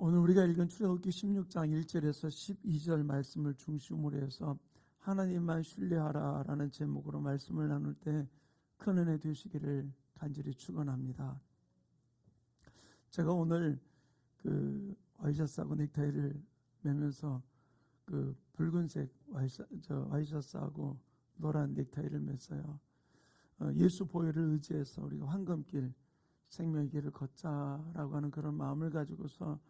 오늘 우리가 읽은 출애굽기 16장 1절에서 12절 말씀을 중심으로 해서 하나님만 신뢰하라 라는 제목으로 말씀을 나눌 때 큰 은혜 되시기를 간절히 축원합니다. 제가 오늘 그 와이셔츠하고 넥타이를 매면서 그 붉은색 와이셔츠하고 노란 넥타이를 맸어요. 예수 보혈을 의지해서 우리가 황금길 생명의 길을 걷자라고 하는 그런 마음을 가지고서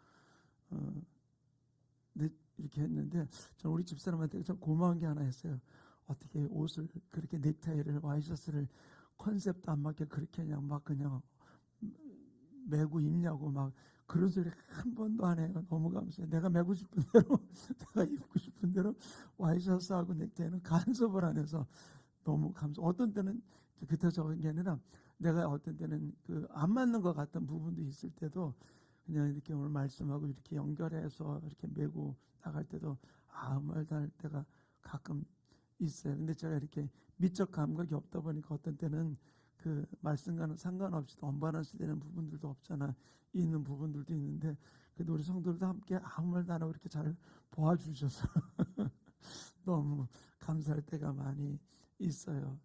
이렇게 했는데, 저는 우리 집사람한테 좀 고마운 게 하나 했어요. 어떻게 옷을 그렇게 넥타이를 와이셔츠를 컨셉도 안 맞게 그렇게 그냥 매고 입냐고 막 그런 소리 한 번도 안 해요. 너무 감사해요. 내가 매고 싶은 대로 내가 입고 싶은 대로 와이셔츠하고 넥타이는 간섭을 안 해서 너무 감사. 어떤 때는 그때 적은 게 아니라 내가 어떤 때는 그 안 맞는 것 같은 부분도 있을 때도 그냥 이렇게 오늘 말씀하고 이렇게 연결해서 이렇게 메고 나갈 때도 아무 말도 안 할 때가 가끔 있어요. 근데 제가 이렇게 미적 감각이 없다 보니까 어떤 때는 그 말씀과는 상관없이 언밸런스 되는 부분들도 없잖아. 있는 부분들도 있는데, 그래도 우리 성도들도 함께 아무 말도 안 하고 이렇게 잘 도와주셔서 너무 감사할 때가 많이 있어요.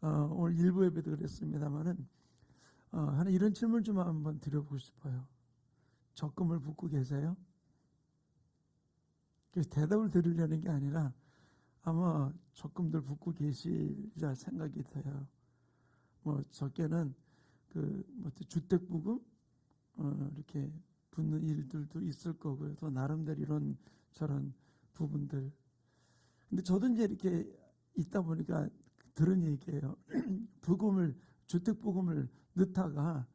오늘 일부 예배도 그랬습니다만은 하나 이런 질문 좀 한번 드려보고 싶어요. 적금을 붓고 계세요? 그래서 대답을 드리려는 게 아니라 아마 적금들 붓고 계시리라 생각이 돼요. 적게는 주택부금 이렇게 붓는 일들도 있을 거고요. 또 나름대로 이런 저런 부분들. 근데 저도 이제 이렇게 있다 보니까 들은 얘기예요. 주택부금을 넣다가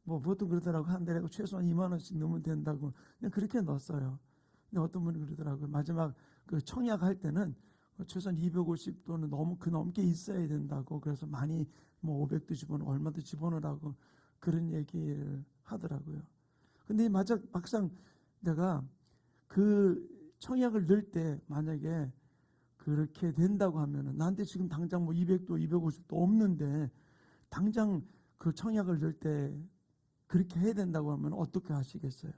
보통 그러더라고. 한 달에 최소한 2만 원씩 넣으면 된다고 그냥 그렇게 넣었어요. 근데 어떤 분이 그러더라고요. 마지막 그 청약할 때는 최소한 250 또는 넘게 있어야 된다고. 그래서 많이 500도 집어넣어 얼마도 집어넣으라고 그런 얘기를 하더라고요. 근데 막상 내가 그 청약을 넣을 때 만약에 그렇게 된다고 하면은 나한테 지금 당장 200도 250도 없는데 당장 그 청약을 넣을 때 그렇게 해야 된다고 하면 어떻게 하시겠어요?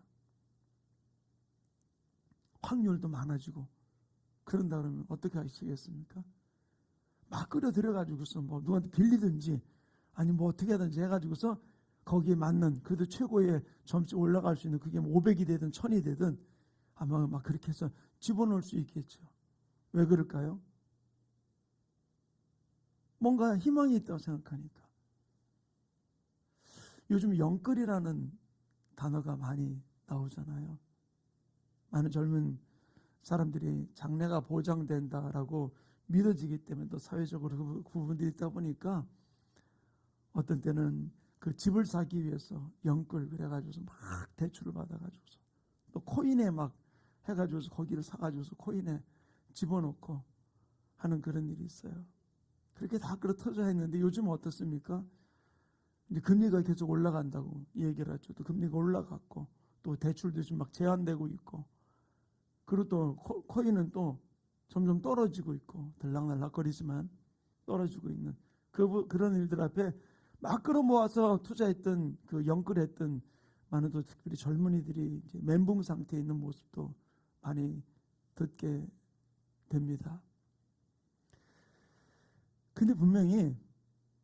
확률도 많아지고 그런다 그러면 어떻게 하시겠습니까? 막 끌어들여가지고서 누구한테 빌리든지 아니 어떻게 하든지 해가지고서 거기에 맞는 그래도 최고의 점수 올라갈 수 있는 그게 500이 되든 1000이 되든 아마 막 그렇게 해서 집어넣을 수 있겠죠. 왜 그럴까요? 뭔가 희망이 있다고 생각하니까. 요즘 영끌이라는 단어가 많이 나오잖아요. 많은 젊은 사람들이 장래가 보장된다라고 믿어지기 때문에 또 사회적으로 그 부분들이 있다 보니까 어떤 때는 그 집을 사기 위해서 영끌 그래가지고서 막 대출을 받아가지고서 또 코인에 막 해가지고서 거기를 사가지고서 코인에 집어넣고 하는 그런 일이 있어요. 그렇게 다 끌어터져 했는데 요즘은 어떻습니까? 이제 금리가 계속 올라간다고 얘기를 하죠. 또 금리가 올라갔고 또 대출도 지금 막 제한되고 있고 그리고 또 코인은 또 점점 떨어지고 있고 들락날락거리지만 떨어지고 있는 그런 일들 앞에 막 끌어모아서 투자했던 그 영끌했던 많은 또 특별히 젊은이들이 이제 멘붕 상태에 있는 모습도 많이 듣게 됩니다. 근데 분명히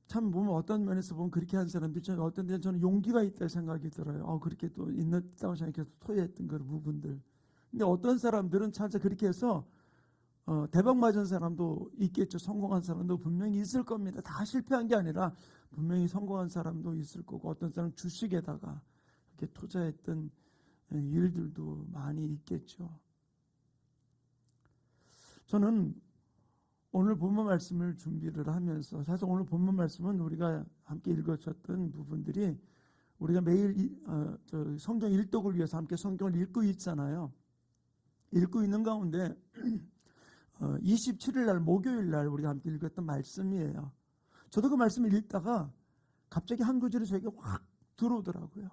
참 보면 어떤 면에서 보면 그렇게 한 사람들이 어떤 데는 저는 용기가 있다 생각이 들어요. 그렇게 또 있다고 생각해서 토해했던 그런 부분들. 근데 어떤 사람들은 진짜 그렇게 해서 대박 맞은 사람도 있겠죠. 성공한 사람도 분명히 있을 겁니다. 다 실패한 게 아니라 분명히 성공한 사람도 있을 거고 어떤 사람은 주식에다가 이렇게 투자했던 일들도 많이 있겠죠. 저는 오늘 본문 말씀을 준비를 하면서 사실 오늘 본문 말씀은 우리가 함께 읽어줬던 부분들이 우리가 매일 성경 일독을 위해서 함께 성경을 읽고 있잖아요. 읽고 있는 가운데 27일 날 목요일 날 우리가 함께 읽었던 말씀이에요. 저도 그 말씀을 읽다가 갑자기 한 구절이 저에게 확 들어오더라고요.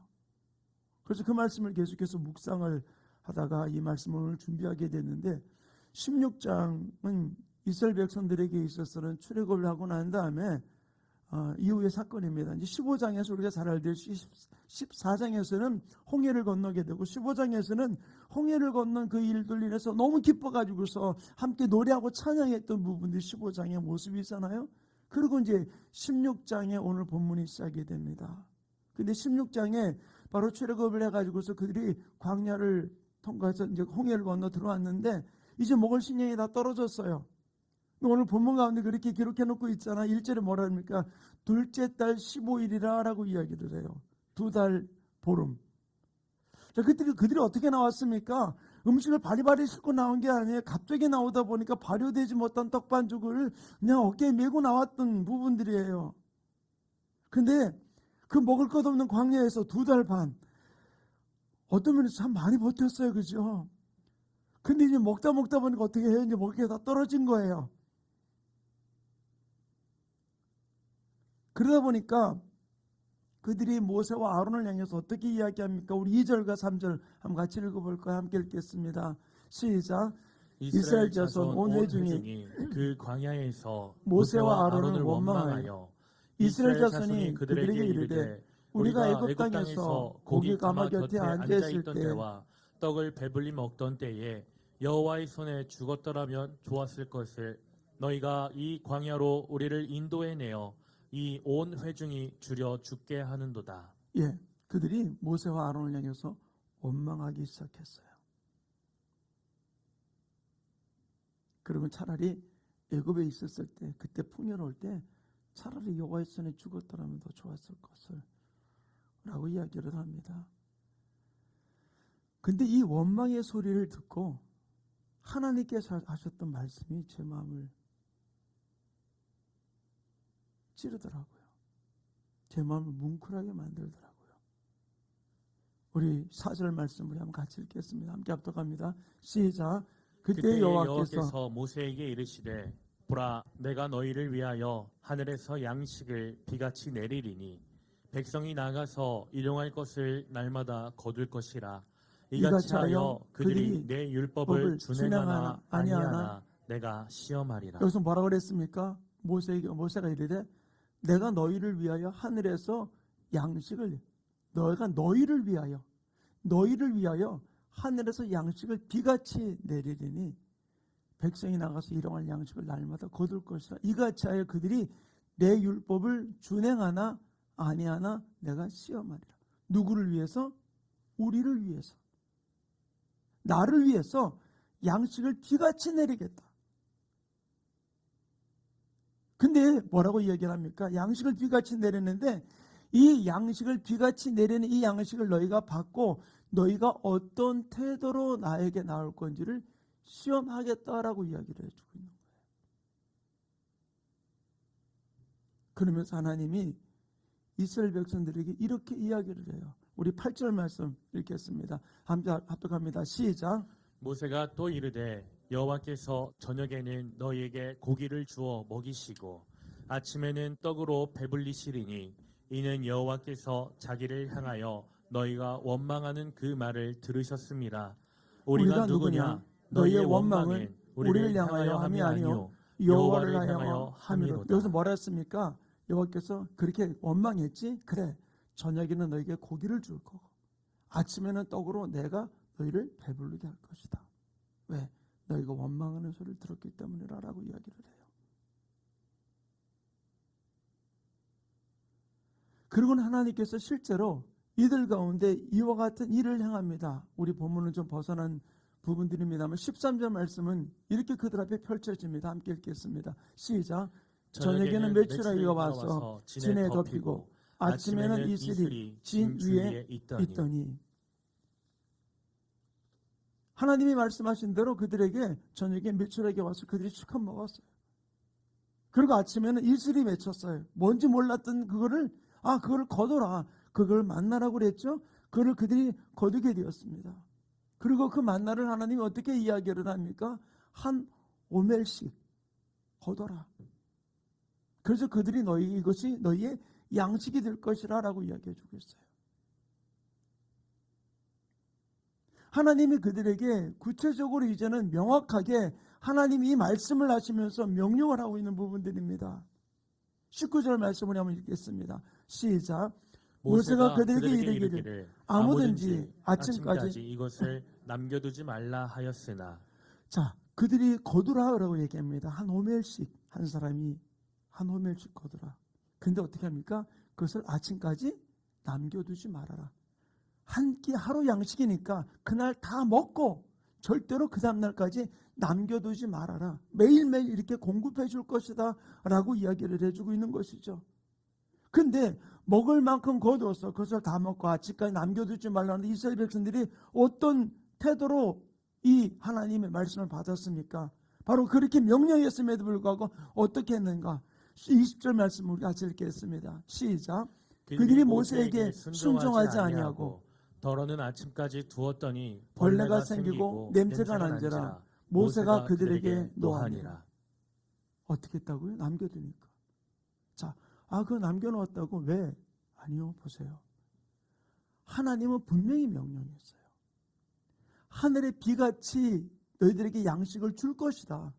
그래서 그 말씀을 계속해서 묵상을 하다가 이 말씀을 오늘 준비하게 됐는데 16장은 이스라엘 백성들에게 있어서는 출애굽을 하고 난 다음에 이후의 사건입니다. 이제 15장에서 우리가 잘 알듯이 14장에서는 홍해를 건너게 되고 15장에서는 홍해를 건넌 그 일들 인해서 너무 기뻐가지고서 함께 노래하고 찬양했던 부분들이 15장의 모습이잖아요. 그리고 이제 16장에 오늘 본문이 시작이 됩니다. 근데 16장에 바로 출애굽을 해가지고서 그들이 광야를 통과해서 이제 홍해를 건너 들어왔는데 이제 먹을 식량이 다 떨어졌어요. 오늘 본문 가운데 그렇게 기록해 놓고 있잖아. 1절에 뭐라 합니까? 둘째 달 15일이라 라고 이야기를 해요. 2달 보름. 자, 그들이 어떻게 나왔습니까? 음식을 바리바리 싣고 나온 게 아니에요. 갑자기 나오다 보니까 발효되지 못한 떡반죽을 그냥 어깨에 메고 나왔던 부분들이에요. 근데 그 먹을 것 없는 광야에서 2달 반. 어떤 면에서 참 많이 버텼어요. 그죠? 근데 이제 먹다 보니까 어떻게 해요? 이제 먹을 게 다 떨어진 거예요. 그러다 보니까 그들이 모세와 아론을 향해서 어떻게 이야기합니까? 우리 2절과 3절 한번 같이 읽어볼까요? 함께 읽겠습니다. 시작. 이스라엘 자손 온 회중이 그 광야에서 모세와 아론을 원망하여 이스라엘 자손이 그들에게 이르되 우리가 애굽 땅에서 고기 가마 곁에 앉아 있을 때와 떡을 배불리 먹던 때에 여호와의 손에 죽었더라면 좋았을 것을 너희가 이 광야로 우리를 인도해내어 이 온 회중이 줄여 죽게 하는도다. 예, 그들이 모세와 아론을 향해서 원망하기 시작했어요. 그러면 차라리 애굽에 있었을 때, 그때 풍요로울 때 차라리 여호와의 손에 죽었더라면 더 좋았을 것을 라고 이야기를 합니다. 근데 이 원망의 소리를 듣고 하나님께서 하셨던 말씀이 제 마음을 찌르더라고요. 제 마음을 뭉클하게 만들더라고요. 우리 4절 말씀 우리 한번 같이 읽겠습니다. 함께 합독합니다. 시작. 그때 여호와께서 모세에게 이르시되 보라 내가 너희를 위하여 하늘에서 양식을 비같이 내리리니 백성이 나가서 일용할 것을 날마다 거둘 것이라. 이같이 하여 그들이 내 율법을 준행하나 아니하나 내가 시험하리라. 여기서 뭐라고 그랬습니까? 모세가 이르되 내가 너희를 위하여 하늘에서 양식을 너희를 위하여 하늘에서 양식을 비같이 내리리니 백성이 나가서 일용할 양식을 날마다 거둘 것이라. 이같이 하여 그들이 내 율법을 준행하나 아니하나 내가 시험하리라. 누구를 위해서? 우리를 위해서. 나를 위해서 양식을 비같이 내리겠다. 근데 뭐라고 이야기를 합니까? 양식을 비같이 내리는데 이 양식을 비같이 내리는 이 양식을 너희가 받고 너희가 어떤 태도로 나에게 나올 건지를 시험하겠다라고 이야기를 해주고 있는 거예요. 그러면서 하나님이 이스라엘 백성들에게 이렇게 이야기를 해요. 우리 8절 말씀 읽겠습니다. 함께 합독합니다. 시작. 모세가 또 이르되 여호와께서 저녁에는 너희에게 고기를 주어 먹이시고 아침에는 떡으로 배불리시리니 이는 여호와께서 자기를 향하여 너희가 원망하는 그 말을 들으셨습니다. 우리가 누구냐? 너희의 원망은 우리를 향하여 함이 아니요 여호와를 향하여 함이로다. 여기서 뭐라 했습니까? 여호와께서 그렇게 원망했지? 그래, 저녁에는 너희에게 고기를 줄 거고 아침에는 떡으로 내가 너희를 배부르게 할 것이다. 왜? 너희가 원망하는 소리를 들었기 때문이라고 이야기를 해요. 그리고는 하나님께서 실제로 이들 가운데 이와 같은 일을 행합니다. 우리 본문은 좀 벗어난 부분들입니다만 13절 말씀은 이렇게 그들 앞에 펼쳐집니다. 함께 읽겠습니다. 시작. 저녁에는 메추라기가 와서 진에 덮이고 아침에는 이슬이 진 위에 있더니. 하나님이 말씀하신 대로 그들에게 저녁에 메추라기가 와서 그들이 실컷 먹었어요. 그리고 아침에는 이슬이 맺혔어요. 뭔지 몰랐던 그거를 거둬라. 그걸 만나라고 그랬죠. 그걸 그들이 거두게 되었습니다. 그리고 그 만나를 하나님이 어떻게 이야기를 합니까? 한 오멜씩 거둬라. 그래서 그들이 이것이 너희의 양식이 될 것이라 라고 이야기해 주고 있어요. 하나님이 그들에게 구체적으로 이제는 명확하게 하나님이 이 말씀을 하시면서 명령을 하고 있는 부분들입니다. 19절 말씀을 한번 읽겠습니다. 시작. 모세가 그들에게 이르기를 아무든지 아침까지 이것을 남겨두지 말라 하였으나. 자, 그들이 거두라라고 얘기합니다. 한 호멜씩, 한 사람이 한 호멜씩 거두라. 근데 어떻게 합니까? 그것을 아침까지 남겨두지 말아라. 한 끼 하루 양식이니까 그날 다 먹고 절대로 그 다음날까지 남겨두지 말아라. 매일매일 이렇게 공급해 줄 것이다 라고 이야기를 해주고 있는 것이죠. 근데 먹을 만큼 거두어서 그것을 다 먹고 아침까지 남겨두지 말라는 이스라엘 백성들이 어떤 태도로 이 하나님의 말씀을 받았습니까? 바로 그렇게 명령했음에도 불구하고 어떻게 했는가? 20절 말씀 우리 같이 읽겠습니다. 시작. 그들이 모세에게 순종하지 아니하고 더러는 아침까지 두었더니 벌레가 생기고 냄새가 난지라 모세가 그들에게 노하니라. 어떻게 했다고요? 남겨두니까. 자, 그거 남겨놓았다고 왜? 아니요, 보세요. 하나님은 분명히 명령했어요. 하늘의 비같이 너희들에게 양식을 줄 것이다.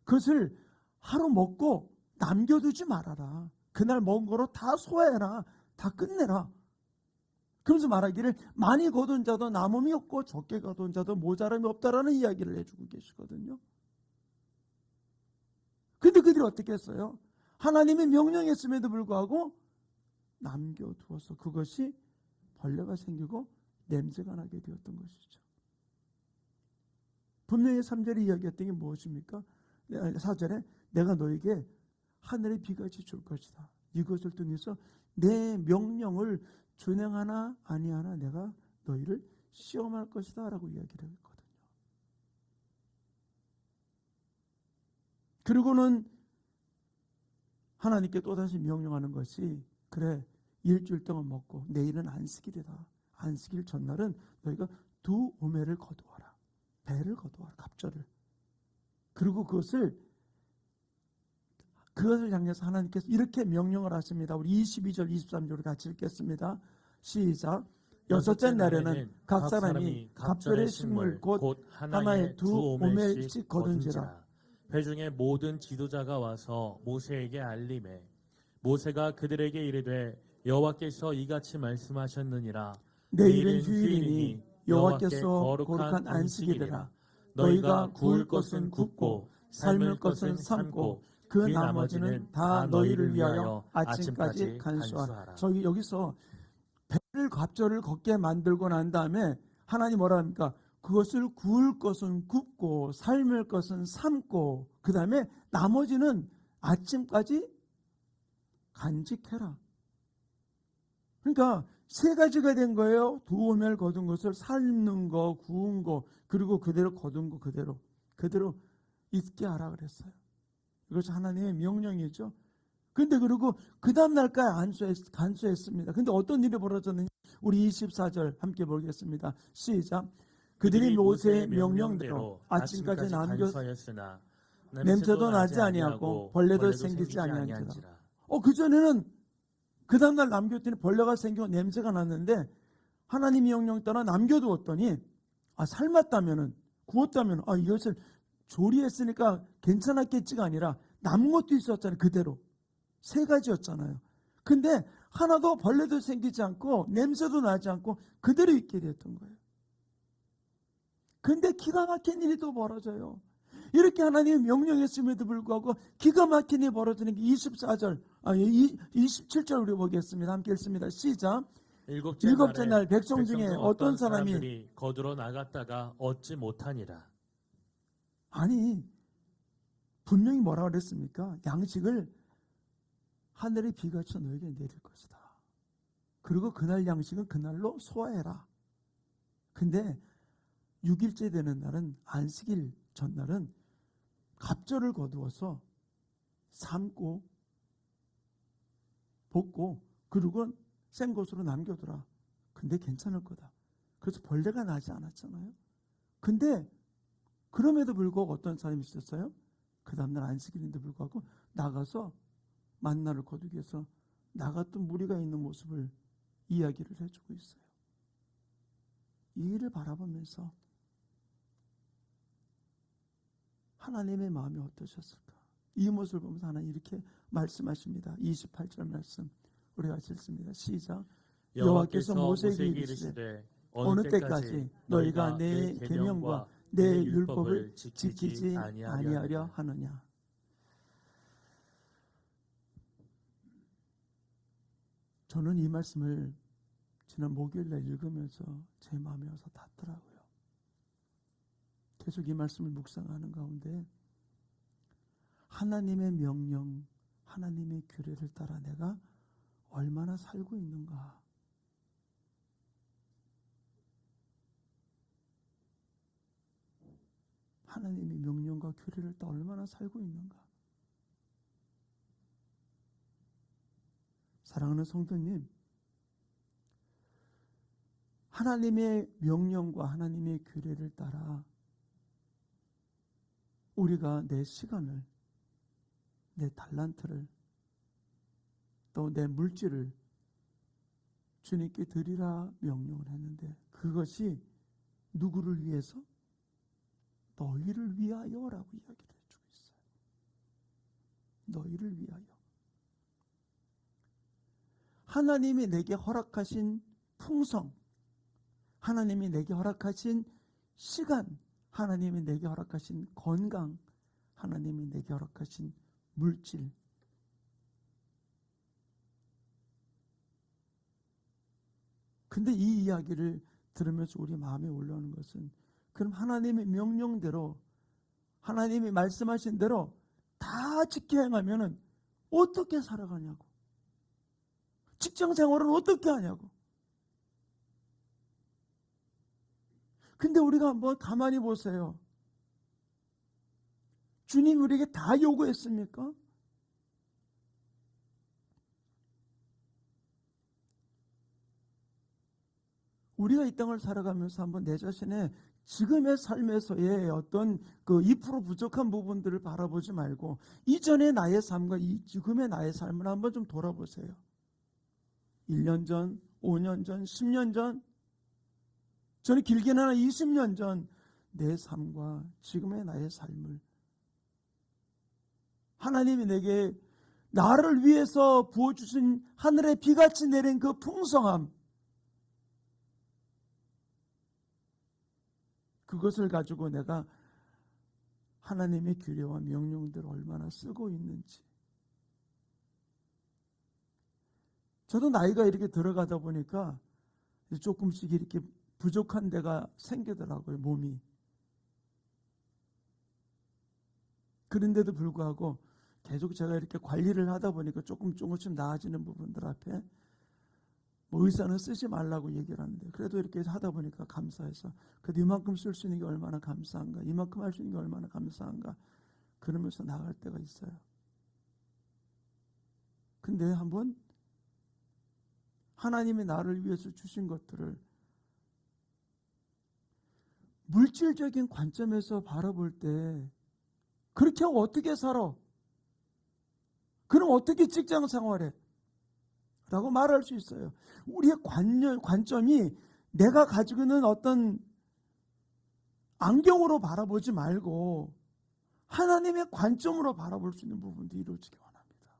그것을 하루 먹고 남겨두지 말아라. 그날 먹은 거로 다 소화해라. 다 끝내라. 그러면서 말하기를 많이 거둔 자도 남음이 없고 적게 거둔 자도 모자람이 없다라는 이야기를 해주고 계시거든요. 근데 그들이 어떻게 했어요? 하나님이 명령했음에도 불구하고 남겨두어서 그것이 벌레가 생기고 냄새가 나게 되었던 것이죠. 분명히 3절에 이야기했던 게 무엇입니까? 4절에 내가 너에게 하늘의 비같이 줄 것이다. 이것을 통해서 내 명령을 준행하나 아니하나 내가 너희를 시험할 것이다 라고 이야기를 했거든요. 그리고는 하나님께 또다시 명령하는 것이 그래 일주일 동안 먹고 내일은 안식일이다. 안식일 전날은 너희가 2오멜을 거두어라. 배를 거두어라. 갑절을. 그리고 그것을 향해서 하나님께서 이렇게 명령을 하십니다. 우리 22절 23절을 같이 읽겠습니다. 시작. 여섯째 날에는 각 사람이 갑절의 식물 곧 하나에 2오멜씩 거둔지라. 회중의 모든 지도자가 와서 모세에게 알림해 모세가 그들에게 이르되 여호와께서 이같이 말씀하셨느니라. 내일은 휴일이니 여호와께서 거룩한 안식일이라. 너희가 구울 것은 굽고 삶을 것은 삶고 그 나머지는 다 너희를 위하여 아침까지 간수하라. 저기 여기서 배를 갑절을 걷게 만들고 난 다음에 하나님 뭐라 합니까? 그것을 구울 것은 굽고 삶을 것은 삶고 그 다음에 나머지는 아침까지 간직해라. 그러니까 세 가지가 된 거예요. 2오멜 거둔 것을 삶는 거, 구운 거, 그리고 그대로 거둔 거 그대로 있게 하라 그랬어요. 이것이 하나님의 명령이죠. 근데 그리고 그 다음 날까지 간수했습니다. 근데 어떤 일이 벌어졌느냐? 우리 24절 함께 보겠습니다. 시작. 그들이 모세의 명령대로 아침까지 남겼으나 냄새도 나지 아니하고 벌레도 생기지 아니한지라. 그전에는 그 다음날 남겼더니 벌레가 생기고 냄새가 났는데 하나님의 명령 따라 남겨두었더니 삶았다면은 구웠다면 이것을 조리했으니까 괜찮았겠지가 아니라 남은 것도 있었잖아요. 그대로 세 가지였잖아요. 근데 하나도 벌레도 생기지 않고 냄새도 나지 않고 그대로 있게 됐던 거예요. 근데 기가 막힌 일이 또 벌어져요. 이렇게 하나님이 명령했음에도 불구하고 기가 막힌 일이 벌어지는 게 27절 우리 보겠습니다. 함께 읽습니다. 시작. 일곱째 날 백성 중에 어떤 사람이 거두러 나갔다가 얻지 못하니라. 아니 분명히 뭐라고 그랬습니까? 양식을 하늘의 비같이 너에게 내릴 것이다. 그리고 그날 양식은 그날로 소화해라. 근데 6일째 되는 날은 안식일 전날은 갑절을 거두어서 삶고 볶고 그리고 생것으로 남겨두라. 근데 괜찮을 거다. 그래서 벌레가 나지 않았잖아요. 근데 그럼에도 불구하고 어떤 사람이 있었어요? 그 다음날 안식일인데 불구하고 나가서 만나를 거두기 위해서 나갔던 무리가 있는 모습을 이야기를 해주고 있어요. 이 일을 바라보면서 하나님의 마음이 어떠셨을까? 이 모습을 보면서 하나님 이렇게 말씀하십니다. 28절 말씀 우리가 같이 읽습니다. 시작. 여호와께서 모세에게 이르시되 어느 때까지 너희가 내 계명과 내 율법을 지키지 아니하려 하느냐. 저는 이 말씀을 지난 목요일날 읽으면서 제 마음에 와서 닿더라고요. 계속 이 말씀을 묵상하는 가운데 하나님의 명령, 하나님의 규례를 따라 내가 얼마나 살고 있는가. 하나님의 명령과 규례를 따라 얼마나 살고 있는가. 사랑하는 성도님, 하나님의 명령과 하나님의 규례를 따라 우리가 내 시간을, 내 달란트를, 또 내 물질을 주님께 드리라 명령을 했는데 그것이 누구를 위해서? 너희를 위하여라고 이야기를 해주고 있어요. 너희를 위하여. 하나님이 내게 허락하신 풍성, 하나님이 내게 허락하신 시간, 하나님이 내게 허락하신 건강, 하나님이 내게 허락하신 물질. 근데 이 이야기를 들으면서 우리 마음에 올라오는 것은 그럼 하나님의 명령대로 하나님이 말씀하신 대로 다 지켜 행하면 어떻게 살아가냐고. 직장 생활은 어떻게 하냐고. 근데 우리가 한번 가만히 보세요. 주님 우리에게 다 요구했습니까? 우리가 이 땅을 살아가면서 한번 내 자신의 지금의 삶에서의 어떤 그 2% 부족한 부분들을 바라보지 말고 이전의 나의 삶과 이 지금의 나의 삶을 한번 좀 돌아보세요. 1년 전, 5년 전, 10년 전, 저는 길게는 한 20년 전 내 삶과 지금의 나의 삶을 하나님이 내게 나를 위해서 부어주신 하늘의 비같이 내린 그 풍성함, 그것을 가지고 내가 하나님의 규례와 명령들을 얼마나 쓰고 있는지. 저도 나이가 이렇게 들어가다 보니까 조금씩 이렇게 부족한 데가 생기더라고요, 몸이. 그런데도 불구하고 계속 제가 이렇게 관리를 하다 보니까 조금씩 나아지는 부분들 앞에 뭐 의사는 쓰지 말라고 얘기를 하는데 그래도 이렇게 하다 보니까 감사해서 그래도 이만큼 쓸 수 있는 게 얼마나 감사한가, 이만큼 할 수 있는 게 얼마나 감사한가 그러면서 나갈 때가 있어요. 근데 한번 하나님이 나를 위해서 주신 것들을 물질적인 관점에서 바라볼 때 그렇게 하고 어떻게 살아? 그럼 어떻게 직장 생활해? 라고 말할 수 있어요. 우리의 관점이 내가 가지고 있는 어떤 안경으로 바라보지 말고 하나님의 관점으로 바라볼 수 있는 부분도 이루어지기 원합니다.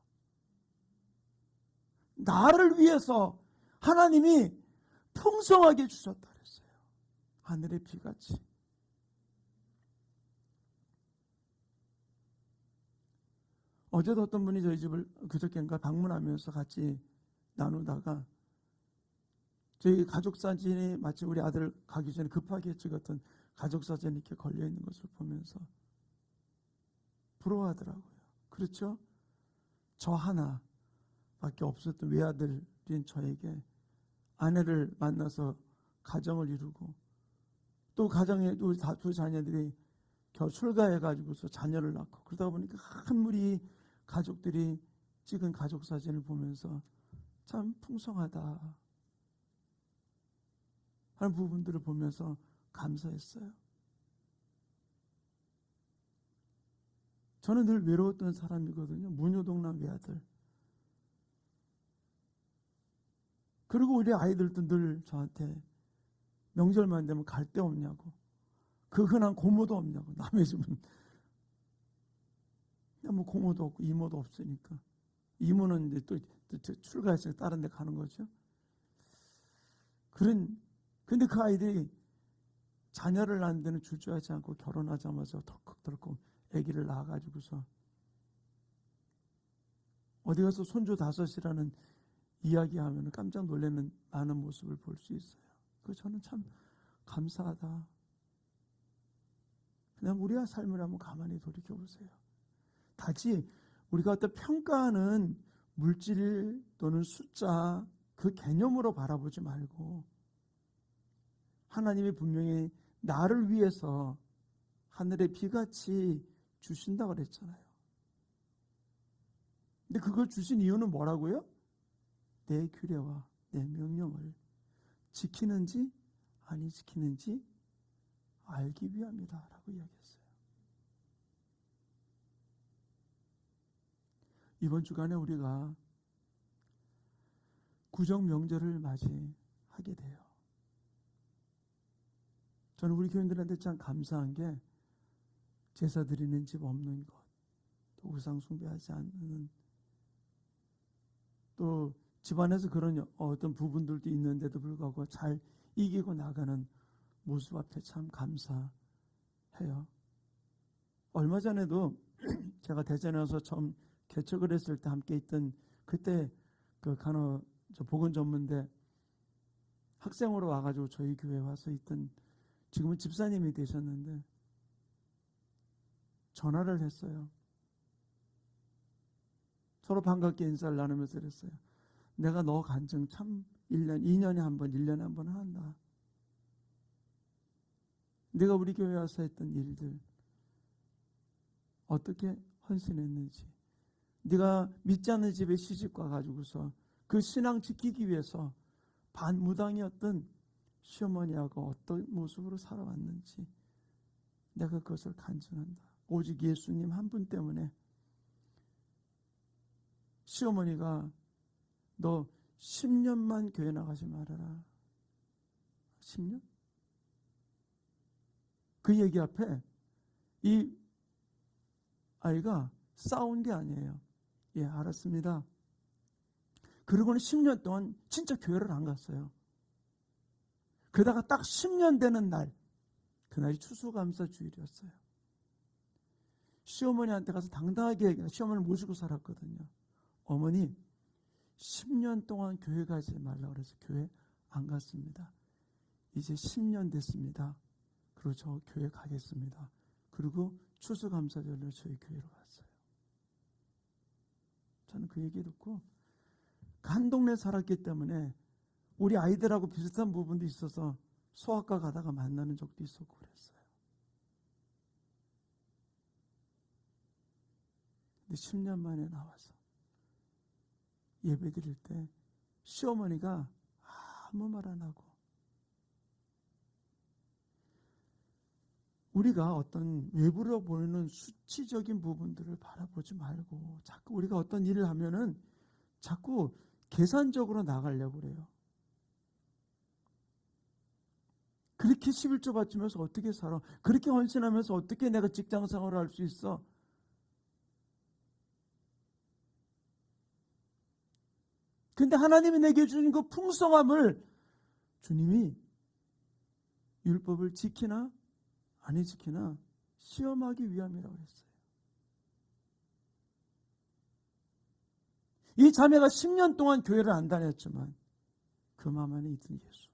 나를 위해서 하나님이 풍성하게 주셨다 그랬어요. 하늘의 비같이. 어제도 어떤 분이 저희 집을 그저께인가 방문하면서 같이 나누다가 저희 가족 사진이 마치 우리 아들 가기 전에 급하게 찍었던 가족 사진이 이렇게 걸려있는 것을 보면서 부러워하더라고요. 그렇죠? 저 하나밖에 없었던 외아들인 저에게 아내를 만나서 가정을 이루고 또 가정에 두 자녀들이 겨우 출가해가지고서 자녀를 낳고 그러다 보니까 한 무리 가족들이 찍은 가족 사진을 보면서 참 풍성하다 하는 부분들을 보면서 감사했어요. 저는 늘 외로웠던 사람이거든요. 무녀동남 외아들. 그리고 우리 아이들도 늘 저한테 명절만 되면 갈 데 없냐고, 그 흔한 고모도 없냐고, 남의 집은. 뭐 고모도 없고 이모도 없으니까. 이모는 이제 또 출가해서 다른 데 가는 거죠. 근데 그 아이들이 자녀를 낳는 데는 주저하지 않고 결혼하자마자 덜컥덜컥 아기를 낳아가지고서 어디 가서 손주 5이라는 이야기하면 깜짝 놀라는 많은 모습을 볼 수 있어요. 그래서 저는 참 감사하다. 그냥 우리의 삶을 한번 가만히 돌이켜보세요. 단지 우리가 어떤 평가하는 물질 또는 숫자 그 개념으로 바라보지 말고 하나님이 분명히 나를 위해서 하늘의 비같이 주신다고 그랬잖아요. 근데 그걸 주신 이유는 뭐라고요? 내 규례와 내 명령을 지키는지 아니 지키는지 알기 위함이다 라고 이야기했어요. 이번 주간에 우리가 구정 명절을 맞이하게 돼요. 저는 우리 교인들한테 참 감사한 게 제사 드리는 집 없는 것, 또 우상 숭배하지 않는, 또 집안에서 그런 어떤 부분들도 있는데도 불구하고 잘 이기고 나가는 모습 앞에 참 감사해요. 얼마 전에도 제가 대전에 와서 처음 개척을 했을 때 함께 있던 그때 그 보건 전문대 학생으로 와가지고 저희 교회에 와서 있던 지금은 집사님이 되셨는데 전화를 했어요. 서로 반갑게 인사를 나누면서 그랬어요. 내가 너 간증 참 2년에 한 번, 1년에 한 번 한다. 내가 우리 교회 와서 했던 일들 어떻게 헌신했는지, 네가 믿지 않는 집에 시집가 가지고서 그 신앙 지키기 위해서 반무당이었던 시어머니하고 어떤 모습으로 살아왔는지 내가 그것을 간증한다. 오직 예수님 한 분 때문에 시어머니가 너 10년만 교회 나가지 말아라. 10년? 그 얘기 앞에 이 아이가 싸운 게 아니에요. 예, 알았습니다. 그러고는 10년 동안 진짜 교회를 안 갔어요. 그러다가 딱 10년 되는 날, 그날이 추수감사 주일이었어요. 시어머니한테 가서 당당하게 시어머니를 모시고 살았거든요. 어머니 10년 동안 교회 가지 말라고 그래서 교회 안 갔습니다. 이제 10년 됐습니다. 그리고 저 교회 가겠습니다. 그리고 추수감사절로 저희 교회로 갔어요. 저는 그 얘기 듣고 한 동네 살았기 때문에 우리 아이들하고 비슷한 부분도 있어서 소아과 가다가 만나는 적도 있었고 그랬어요. 근데 10년 만에 나와서 예배 드릴 때 시어머니가 아무 말 안 하고, 우리가 어떤 외부로 보이는 수치적인 부분들을 바라보지 말고 자꾸 우리가 어떤 일을 하면은 자꾸 계산적으로 나가려고 그래요. 그렇게 11조 바치면서 어떻게 살아? 그렇게 헌신하면서 어떻게 내가 직장 생활을 할 수 있어? 근데 하나님이 내게 주신 그 풍성함을 주님이 율법을 지키나 안 지키나 시험하기 위함이라고 했어요. 이 자매가 10년 동안 교회를 안 다녔지만 그 마음 안에 있던 예수,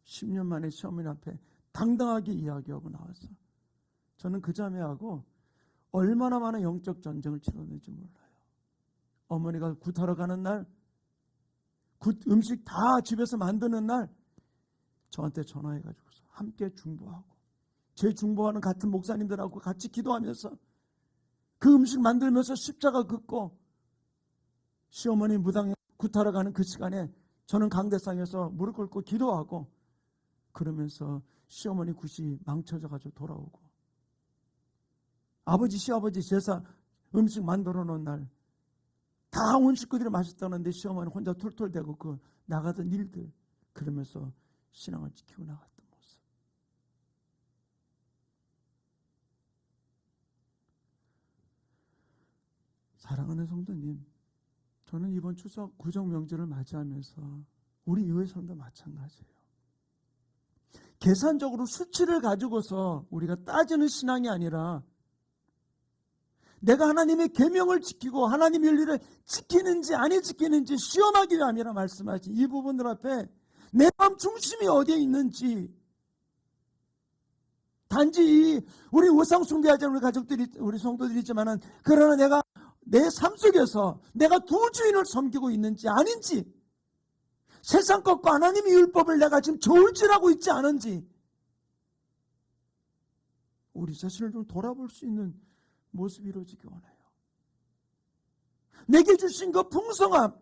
10년 만에 시어머니 앞에 당당하게 이야기하고 나와서 저는 그 자매하고 얼마나 많은 영적 전쟁을 치렀는지 몰라요. 어머니가 굿하러 가는 날, 굿 음식 다 집에서 만드는 날 저한테 전화해가지고서 함께 중보하고 제 중보하는 같은 목사님들하고 같이 기도하면서 그 음식 만들면서 십자가 긋고 시어머니 무당에 굿하러 가는 그 시간에 저는 강대상에서 무릎 꿇고 기도하고 그러면서 시어머니 굿이 망쳐져가지고 돌아오고 아버지 시아버지 제사 음식 만들어 놓은 날 다 온 식구들이 맛있다는데 시어머니 혼자 툴툴대고 그 나가던 일들 그러면서 신앙을 지키고 나갔던 모습. 사랑하는 성도님, 저는 이번 추석 구정 명절을 맞이하면서 우리 교회 성도 마찬가지예요. 계산적으로 수치를 가지고서 우리가 따지는 신앙이 아니라 내가 하나님의 계명을 지키고 하나님의 윤리를 지키는지 안 지키는지 시험하기 위함이라 말씀하신 이 부분들 앞에 내 마음 중심이 어디에 있는지, 단지 우리 우상 숭배하지 않는 우리 가족들이, 우리 성도들이 있지만은, 그러나 내가 내 삶 속에서 내가 두 주인을 섬기고 있는지 아닌지, 세상 것과 하나님의 율법을 내가 지금 저울질하고 있지 않은지, 우리 자신을 좀 돌아볼 수 있는 모습이 이루어지기 원해요. 내게 주신 그 풍성함,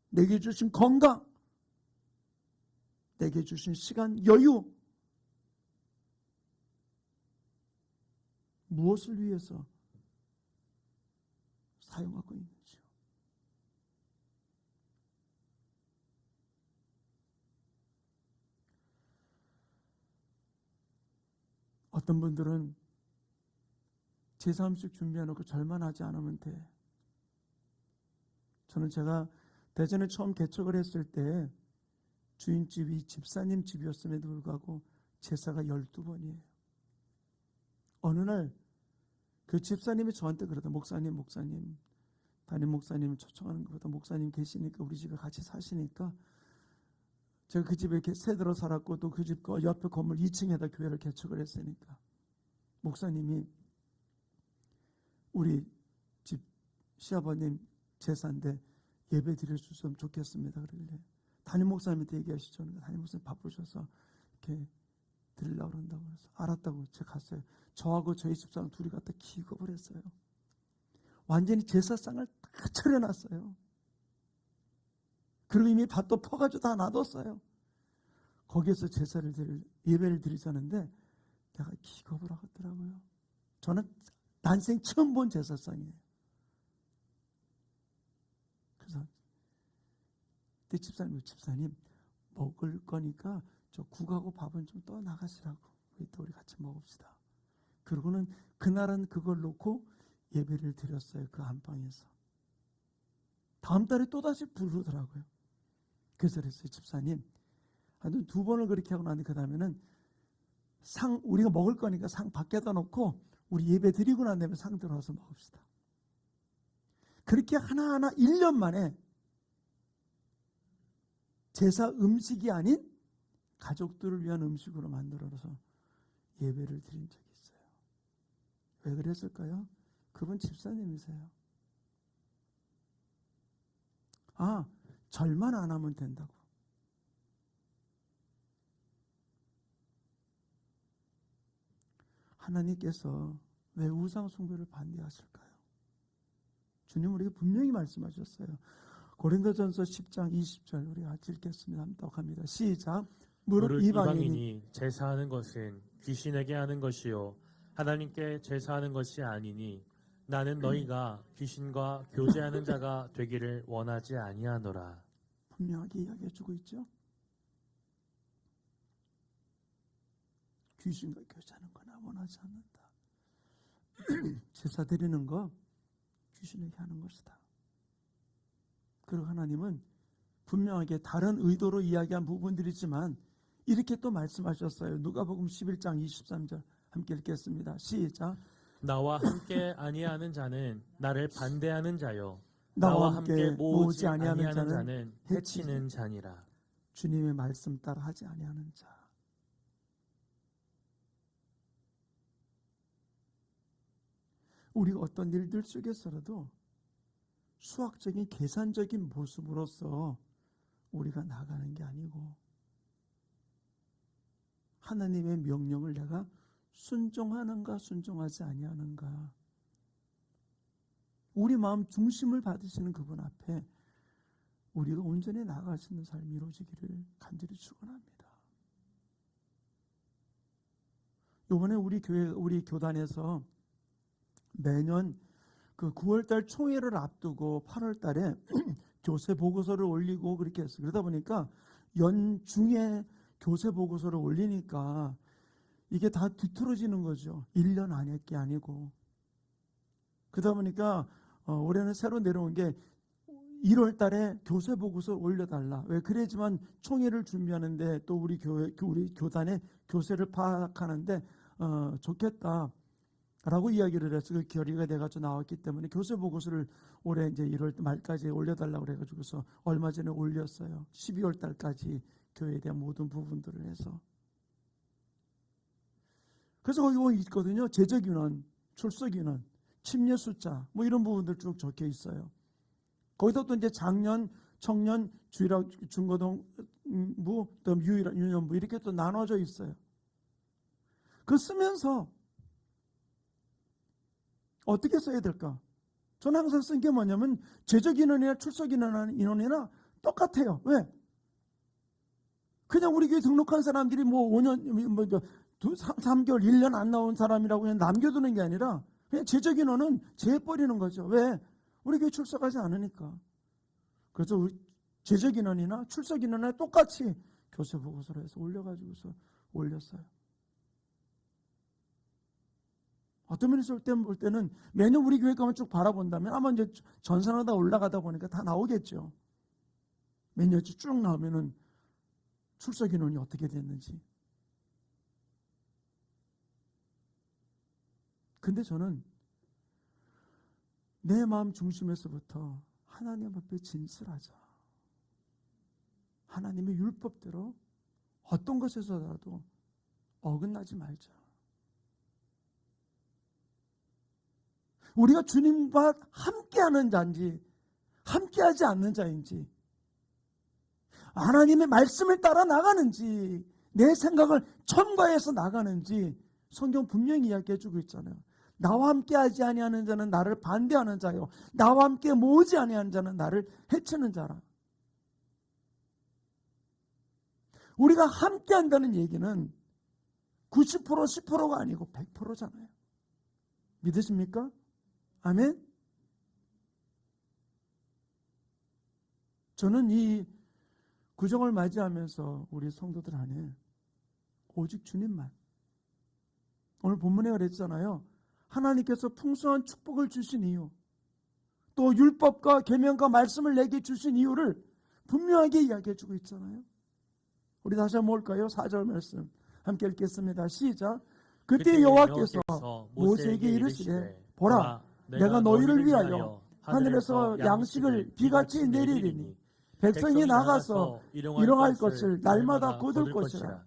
내게 주신 건강, 내게 주신 시간, 여유, 무엇을 위해서 사용하고 있는지요. 어떤 분들은 제사 음식 준비해놓고 절만 하지 않으면 돼. 저는 제가 대전에 처음 개척을 했을 때 주인집이 집사님 집이었음에도 불구하고 제사가 12번이에요. 어느 날 그 집사님이 저한테 그러다, 목사님, 담임 목사님을 초청하는 것보다 목사님 계시니까 우리 집에 같이 사시니까, 제가 그 집에 새들어 살았고 또 그 집 옆에 건물 2층에다 교회를 개척을 했으니까 목사님이 우리 집 시아버님 제사인데 예배 드릴 수 있으면 좋겠습니다. 그러길래 담임 목사님한테 얘기하시죠. 담임 목사님 바쁘셔서 이렇게 드리려고 그런다고 그래서 알았다고 제가 갔어요. 저하고 저희 집사람 둘이 갔다 기겁을 했어요. 완전히 제사상을 다 차려놨어요. 그리고 이미 밭도 퍼가지고 다 놔뒀어요. 거기에서 예배를 드리자는데 내가 기겁을 하더라고요. 저는 난생 처음 본 제사상이에요. 그래서 그때 집사님 먹을 거니까 저 국하고 밥은 좀 떠 나가시라고, 우리 같이 먹읍시다. 그러고는 그날은 그걸 놓고 예배를 드렸어요. 그 안방에서. 다음 달에 또다시 부르더라고요. 그래서 그랬어요. 집사님, 한 2번을 그렇게 하고 나니 그 다음에는 상, 우리가 먹을 거니까 상 밖에다 놓고 우리 예배 드리고 난 다음에 상 들어와서 먹읍시다. 그렇게 하나하나 1년 만에 제사 음식이 아닌 가족들을 위한 음식으로 만들어서 예배를 드린 적이 있어요. 왜 그랬을까요? 그분 집사님이세요. 절만 안 하면 된다고. 하나님께서 왜 우상 숭배를 반대하실까요? 주님 우리에게 분명히 말씀하셨어요. 고린도전서 10장 20절 우리 같이 읽겠습니다. 합니다. 시작. 무릇 이방인이 제사하는 것은 귀신에게 하는 것이요 하나님께 제사하는 것이 아니니 나는 너희가 귀신과 교제하는 자가 되기를 원하지 아니하노라. 분명하게 이야기해주고 있죠. 귀신과 교제하는 거나 원하지 않는다. 제사 드리는 거 귀신에게 하는 것이다. 그리고 하나님은 분명하게 다른 의도로 이야기한 부분들이지만 이렇게 또 말씀하셨어요. 누가복음 11장 23절 함께 읽겠습니다. 시작. 나와 함께 아니하는 자는 나를 반대하는 자요 나와 함께 모으지 아니하는 자는 해치는 자니라. 주님의 말씀 따라 하지 아니하는 자. 우리가 어떤 일들 속에서라도 수학적인 계산적인 모습으로서 우리가 나가는 게 아니고 하나님의 명령을 내가 순종하는가 순종하지 아니하는가, 우리 마음 중심을 받으시는 그분 앞에 우리가 온전히 나아갈 수 있는 삶이 이루어지기를 간절히 축원합니다. 이번에 우리 교단에서 매년 그 9월달 총회를 앞두고 8월달에 교세 보고서를 올리고 그렇게 했어요. 그러다 보니까 연중에 교세 보고서를 올리니까 이게 다 뒤틀어지는 거죠. 1년 안 했게 아니고. 그러다 보니까 올해는 새로 내려온 게 1월 달에 교세 보고서를 올려달라. 왜? 그래야지만 총회를 준비하는데 또 우리 교단의 교세를 파악하는데 좋겠다. 라고 이야기를 해서 그 결의가 돼가지고 나왔기 때문에 교세 보고서를 올해 이제 1월 말까지 올려달라고 그래가지고서 얼마 전에 올렸어요. 12월 달까지 교회에 대한 모든 부분들을 해서. 그래서 거기 보면 있거든요. 재적인원, 출석인원, 침례 숫자, 뭐 이런 부분들 쭉 적혀 있어요. 거기서 또 이제 장년, 청년, 주일학, 중고등부, 또 유년부 이렇게 또 나눠져 있어요. 그 쓰면서 어떻게 써야 될까? 저는 항상 쓴 게 뭐냐면 재적 인원이나 출석 인원이나 똑같아요. 왜? 그냥 우리 교회 등록한 사람들이 뭐 5년, 3개월, 1년 안 나온 사람이라고 그냥 남겨두는 게 아니라 그냥 재적 인원은 재버리는 거죠. 왜? 우리 교회 출석하지 않으니까. 그래서 재적 인원이나 출석 인원이나 똑같이 교세 보고서를 해서 올려가지고서 올렸어요. 어떤 면에서 볼 때는 매년 우리 교회 가면 쭉 바라본다면 아마 이제 전선하다 올라가다 보니까 다 나오겠죠. 몇 년째 쭉 나오면은 출석 인원이 어떻게 됐는지. 근데 저는 내 마음 중심에서부터 하나님 앞에 진실하자. 하나님의 율법대로 어떤 것에서라도 어긋나지 말자. 우리가 주님과 함께하는 자인지 함께하지 않는 자인지 하나님의 말씀을 따라 나가는지 내 생각을 첨가해서 나가는지 성경 분명히 이야기해 주고 있잖아요. 나와 함께하지 아니하는 자는 나를 반대하는 자요 나와 함께 모으지 아니하는 자는 나를 해치는 자라. 우리가 함께한다는 얘기는 90% 10%가 아니고 100%잖아요. 믿으십니까? 아멘? 저는 이 구정을 맞이하면서 우리 성도들 안에 오직 주님만, 오늘 본문에 그랬잖아요. 하나님께서 풍성한 축복을 주신 이유, 또 율법과 계명과 말씀을 내게 주신 이유를 분명하게 이야기해 주고 있잖아요. 우리 다시 한번 볼까요? 4절 말씀 함께 읽겠습니다. 시작. 그때 여호와께서 모세에게 이르시되 보라 내가 너희를 위하여 하늘에서 양식을 비같이 내리리니 백성이 나가서 일용할 것을 날마다 거둘 것이라.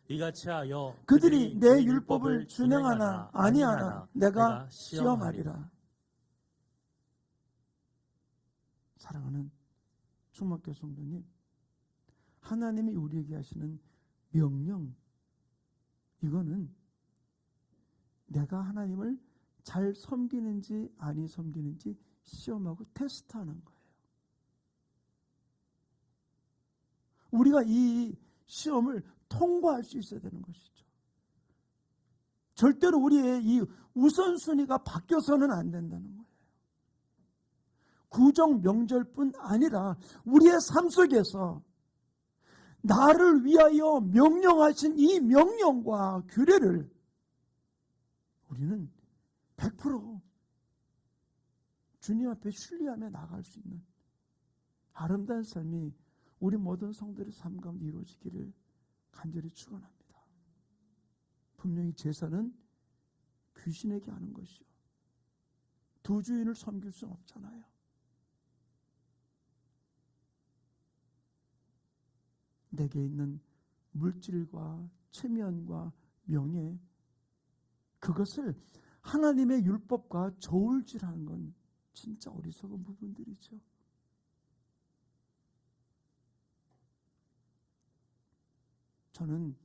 이같이 하여 그들이 내 율법을 준행하나 아니하나 내가 시험하리라. 사랑하는 충만교 성도님, 하나님이 우리에게 하시는 명령, 이거는 내가 하나님을 잘 섬기는지 아니 섬기는지 시험하고 테스트하는 거예요. 우리가 이 시험을 통과할 수 있어야 되는 것이죠. 절대로 우리의 이 우선순위가 바뀌어서는 안 된다는 거예요. 구정 명절뿐 아니라 우리의 삶 속에서 나를 위하여 명령하신 이 명령과 규례를 우리는 100% 주님 앞에 신뢰하며 나갈 수 있는 아름다운 삶이 우리 모든 성도들의 삶 가운데 이루어지기를 간절히 축원합니다. 분명히 제사는 귀신에게 하는 것이요. 두 주인을 섬길 수는 없잖아요. 내게 있는 물질과 체면과 명예, 그것을 하나님의 율법과 저울질하는 건 진짜 어리석은 부분들이죠. 저는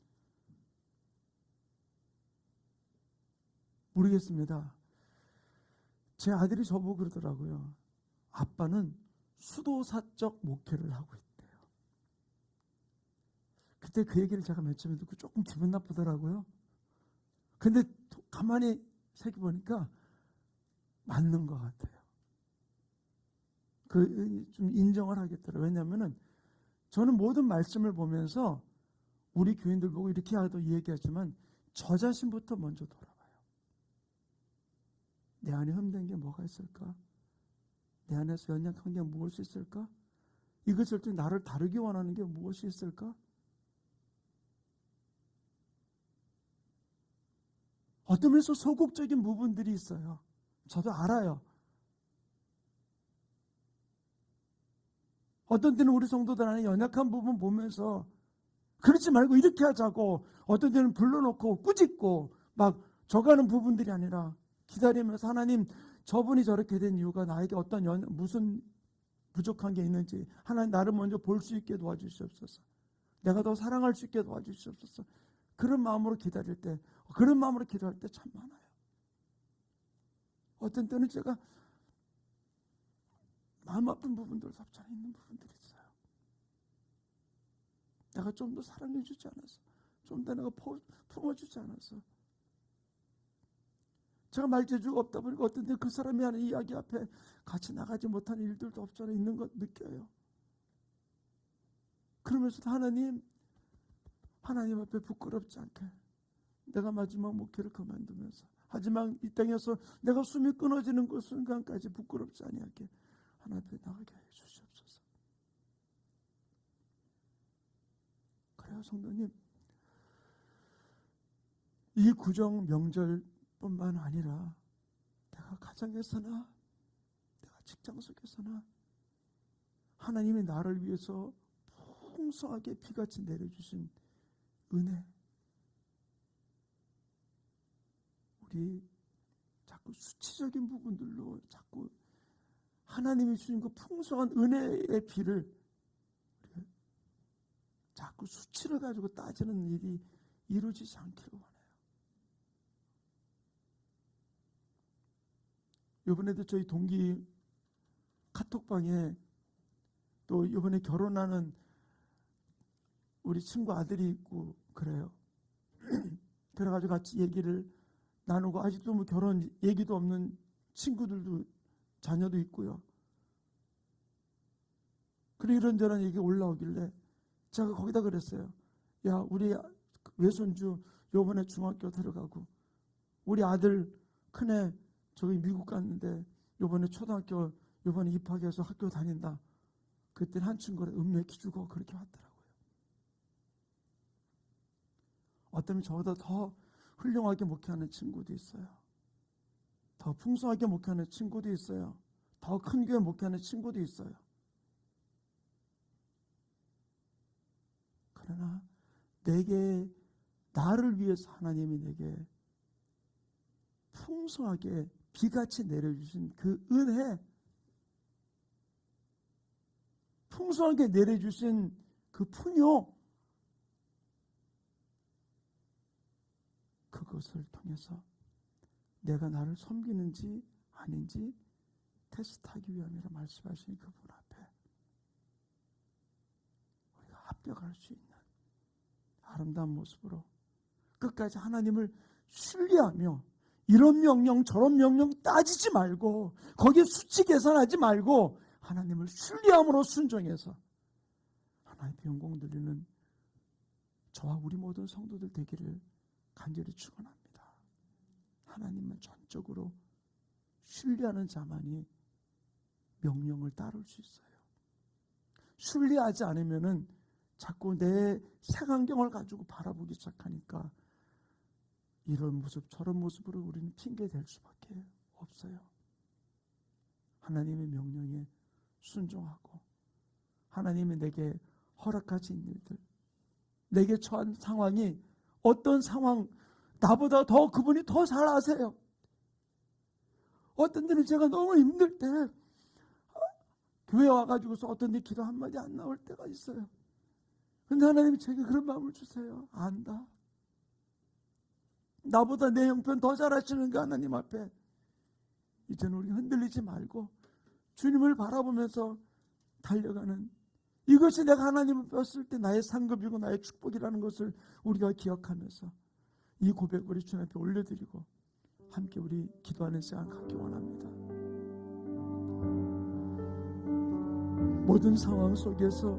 모르겠습니다. 제 아들이 저보고 그러더라고요. 아빠는 수도사적 목회를 하고 있대요. 그때 그 얘기를 제가 맨 처음에 듣고 조금 기분 나쁘더라고요. 근데 가만히 살펴보니까 맞는 것 같아요. 좀 인정을 하겠더라고요. 왜냐하면은 저는 모든 말씀을 보면서 우리 교인들 보고 이렇게 하도 얘기하지만 저 자신부터 먼저 돌아봐요. 내 안에 흠된 게 뭐가 있을까? 내 안에서 연약한 게 무엇이 있을까? 이것을 통해 나를 다루기 원하는 게 무엇이 있을까? 어떤 면에서 소극적인 부분들이 있어요. 저도 알아요. 어떤 때는 우리 성도들 안에 연약한 부분 보면서 그렇지 말고 이렇게 하자고, 어떤 때는 불러놓고 꾸짖고 막 저가는 부분들이 아니라 기다리면서, 하나님, 저분이 저렇게 된 이유가 나에게 어떤 무슨 부족한 게 있는지 하나님 나를 먼저 볼 수 있게 도와주시옵소서. 내가 더 사랑할 수 있게 도와주시옵소서. 그런 마음으로 기다릴 때, 그런 마음으로 기도할 때 참 많아요. 어떤 때는 제가 마음 아픈 부분들 섭찬히 있는 부분들이 있어요. 내가 좀 더 사랑해 주지 않았어. 좀 더 내가 품어주지 않았어. 제가 말재주가 없다 보니까 어떤 때 그 사람이 하는 이야기 앞에 같이 나가지 못하는 일들도 없잖아 있는 것 느껴요. 그러면서도 하나님 앞에 부끄럽지 않게 내가 마지막 목회를 그만두면서, 하지만 이 땅에서 내가 숨이 끊어지는 그 순간까지 부끄럽지 아니하게 하나님 앞에 나가게 해 주시옵소서. 그래요, 성도님. 이 구정 명절뿐만 아니라 내가 가정에서나 내가 직장 속에서나 하나님이 나를 위해서 풍성하게 비같이 내려주신 은혜, 우리 자꾸 수치적인 부분들로 자꾸 하나님이 주신 그 풍성한 은혜의 비를 자꾸 수치를 가지고 따지는 일이 이루어지지 않기를 원해요. 이번에도 저희 동기 카톡방에 또 이번에 결혼하는 우리 친구 아들이 있고 그래요. 그래가지고 같이 얘기를 나누고, 아직도 뭐 결혼 얘기도 없는 친구들도 자녀도 있고요. 그리고 이런저런 얘기 올라오길래 제가 거기다 그랬어요. 야, 우리 외손주 요번에 중학교 들어가고, 우리 아들 큰애 저기 미국 갔는데 요번에 초등학교 요번에 입학해서 학교 다닌다. 그때 한 친구를 음메키주고 그렇게 왔더라고요. 어쩌면 저보다 더 훌륭하게 목회하는 친구도 있어요. 더 풍성하게 목회하는 친구도 있어요. 더 큰 교회 목회하는 친구도 있어요. 그러나 내게, 나를 위해서 하나님이 내게 풍성하게 비같이 내려주신 그 은혜, 풍성하게 내려주신 그 풍요, 그것을 통해서 내가 나를 섬기는지 아닌지 테스트하기 위함이라 말씀하신 그분 앞에 우리가 합격할 수 있는 아름다운 모습으로 끝까지 하나님을 신뢰하며, 이런 명령 저런 명령 따지지 말고 거기에 수치 계산하지 말고 하나님을 신뢰함으로 순종해서 하나님의 영광 드리는 저와 우리 모든 성도들 되기를 간절히 축원합니다. 하나님만 전적으로 신뢰하는 자만이 명령을 따를 수 있어요. 신뢰하지 않으면은 자꾸 내 색안경을 가지고 바라보기 시작하니까 이런 모습 저런 모습으로 우리는 핑계 댈 수밖에 없어요. 하나님의 명령에 순종하고 하나님이 내게 허락하신 일들, 내게 처한 상황이 어떤 상황, 나보다 더 그분이 더 잘 아세요. 어떤 때는 제가 너무 힘들 때 교회 와가지고서 어떤 데 기도 한마디 안 나올 때가 있어요. 근데 하나님이 제게 그런 마음을 주세요. 안다. 나보다 내 형편 더 잘하시는 그 하나님 앞에 이제는 우리 흔들리지 말고 주님을 바라보면서 달려가는, 이것이 내가 하나님을 뵀을 때 나의 상급이고 나의 축복이라는 것을 우리가 기억하면서 이 고백을 우리 주님 앞에 올려드리고 함께 우리 기도하는 시간 갖기 원합니다. 모든 상황 속에서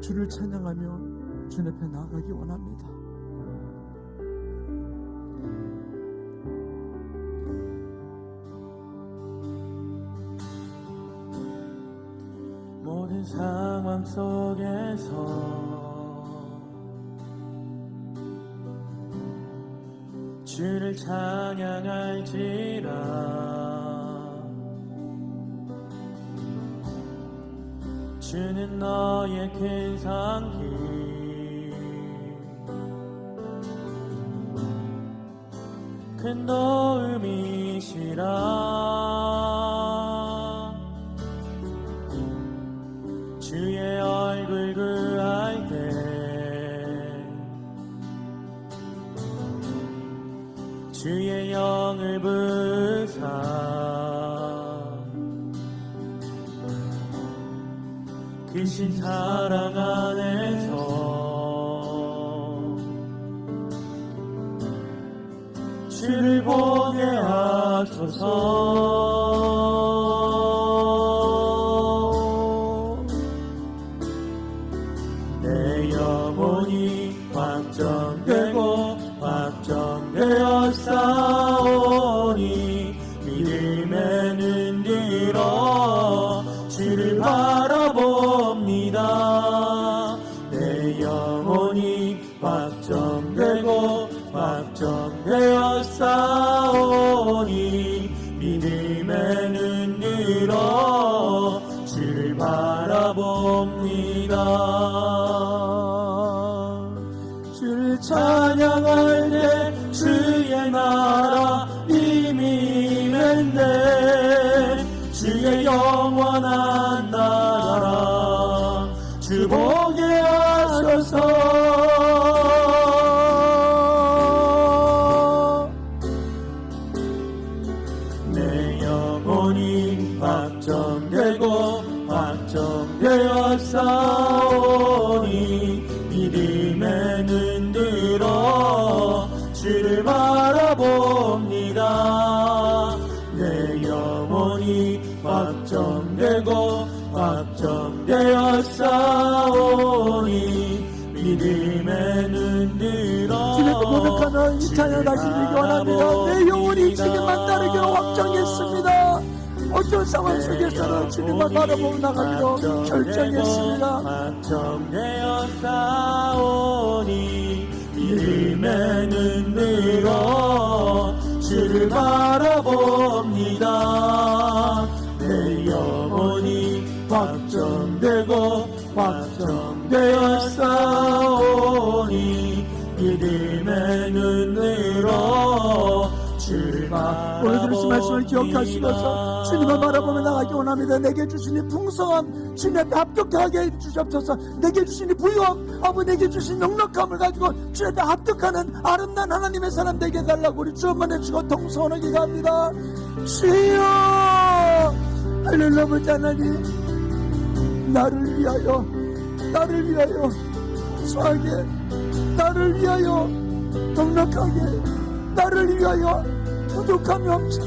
주를 찬양하며 주님 앞에 나아가기 원합니다. 어떤 상황 속에서 주를 찬양할지라. 주는 너의 큰 상기, 큰 도움이시라. 주의 얼굴 구할 때 주의 영을 부사 크신 사랑 안에서 주를 보게 하소서. 내 영혼이 확정되고 확정되어 싸우니 믿음에 눈 들어 주를 바라봅니다. 내 영혼이 확정되고 확정되어 싸우니 믿음에 눈 들어 주를 바라봅니다. 주를 찬양할 때 주의 나라 이미 맺네. 주의 영원한 나라 주 보게 하소서. 내 영혼이 확정되고 확정되어 싸우니 믿음에 눈 들어 주를 바라봅니다. 내 영혼이 확정되고 확정되어 싸우니 믿음에 눈 들어 주님을 고백하는 이 찬양 다시 드리기 원합니다. 내 영혼이 주님만 따르기로 확정했습니다. 어떤 상황 속에서는 주님만 바라보고 나가기로 결정했습니다. 확정되어 싸우니 믿음에 눈 들어 주를 바라봅니다. 내 영혼이 확정되고 확정되어 싸우니 믿음에 눈 들어 주를 바라봅니다. 오늘 들으신 말씀을 기억하시면서 주님을 바라보며 나가기 원합니다. 내게 주신 이 풍성함 주님 앞에 합격하게 해주시옵소서. 내게 주신 이 부유함 아버지 내게 주신 넉넉함을 가지고 주님 앞에 합격하는 아름다운 하나님의 사람 되게 해달라고 우리 주 한번 해주고 동서원을 기도합니다. 주여 할렐루야. 아버지 하나님 나를 위하여 소하게 나를 위하여 넉넉하게 나를 위하여 부족함이 없지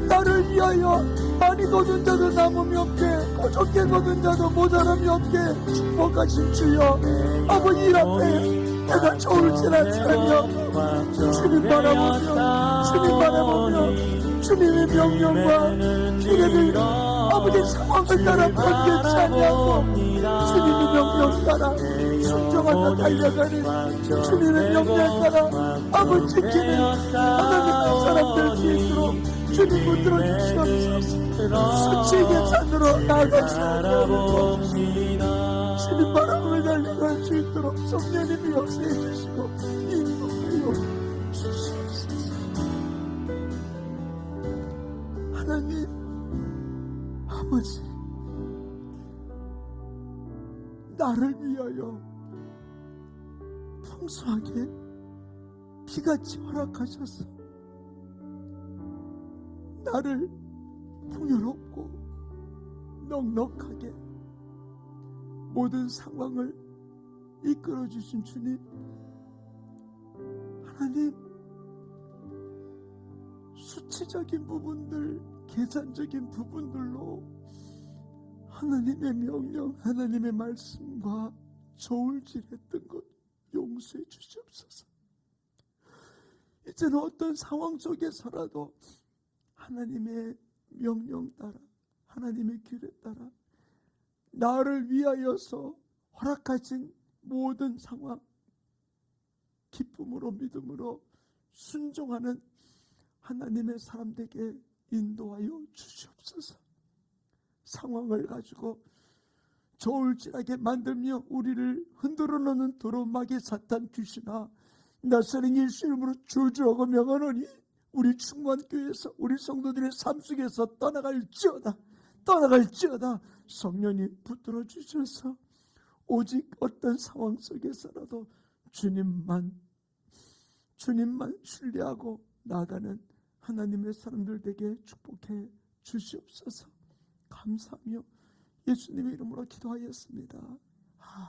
나를 위하여 많이 거둔 자도 남음이 없게 부족해 거둔 자도 모자람이 없게 축복하신 주여 아버지 일 앞에 내가 좋을지라며 주님 바라보며 주님의 명령과 기회를 아버지 상황을 따라 변개치 아니하고 주님의 명령 따라 순종하며 달려가는 주님의 명령 따라 아버지 지키는 하나님의 사람들 뒤에도록 주님 붙들어 주시옵소서. 수치의 산으로 나아가시옵소서. 주님 바람을 달려갈 수 있도록 성령님이 역사해 주시고 인도하여 주시옵소서. 하나님 아버지 나를 위하여 풍성하게 비같이 허락하셔서 나를 풍요롭고 넉넉하게 모든 상황을 이끌어 주신 주님 하나님 수치적인 부분들 계산적인 부분들로 하나님의 명령 하나님의 말씀과 저울질했던 것 용서해 주시옵소서. 이제는 어떤 상황 속에서라도 하나님의 명령 따라 하나님의 길에 따라 나를 위하여서 허락하신 모든 상황, 기쁨으로 믿음으로 순종하는 하나님의 사람들에게 인도하여 주시옵소서. 상황을 가지고 저울질하게 만들며 우리를 흔들어 놓는 더러운 마귀 사탄 귀신아, 나사렛 예수 이름으로 저주하고 명하노니 우리 충만교회에서 우리 성도들의 삶 속에서 떠나갈지어다. 성령님 붙들어 주셔서 오직 어떤 상황 속에서라도 주님만 신뢰하고 나아가는 하나님의 사람들 되게 축복해 주시옵소서. 감사하며 예수님의 이름으로 기도하였습니다.